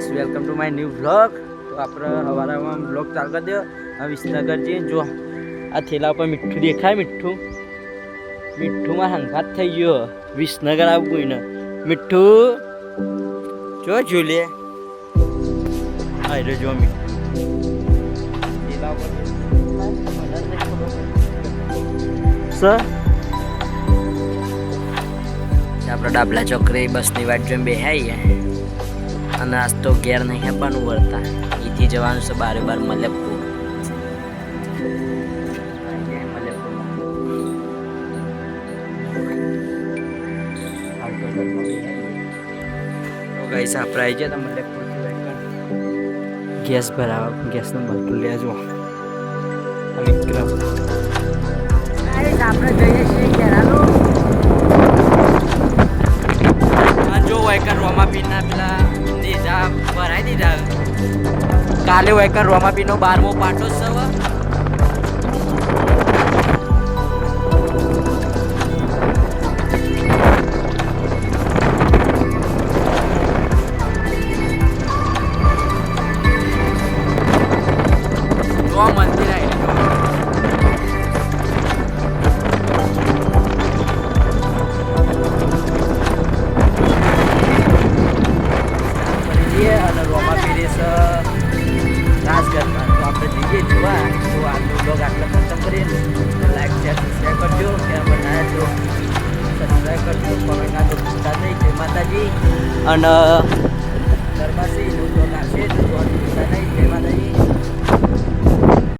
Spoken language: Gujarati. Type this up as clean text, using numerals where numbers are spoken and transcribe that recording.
Guys welcome to my new vlog. તો આપણે હવારમાં વ્લોગ ચાલુ કરી દો. આ વિસનગર જઈએ જો આ થેલા ઉપર મીઠું દેખાય. મીઠુંમાં હંગાત થઈ ગયો. વિસનગર આવવું ને મીઠું જો ઝૂલે હા જો મીઠું થેલા ઉપર આપણે ડાબલા ચોકરે બસની વાટ જોઈને બેહાઈએ અને આજ તો ઘેર નહીં આપવાનું વળતા એથી જવાનું છે બારે બાર મલેપુર. તો ગાઈસ આપણે આવી જાય તો મલેપુર ગેસ ભરાવા ગેસનું બોટલ લેજો. વિક્રમ આપણે જઈએ છીએ ઘેરાનો. જો વાયકર રોમાપીના પેલા નેજા ભરાઈ દીધા. કાલે વાયકર રોમાપીનો 12મો પાટોત્સવ. જો મંદિર આવી અને રોમાપીરી છે રાજગઢમાં. તો આપણે જઈએ જોવા. તો આજનો બ્લોગ આટલો ખતમ કરીએ. લાઈક શેર સબસ્ક્રાઈબ કરજો. ત્યાં બનાવ્યા છો સબસ્ક્રાઈબ કરજો. કોમેન્ટ આપજો. ભૂલતા નહીં. જય માતાજી. અને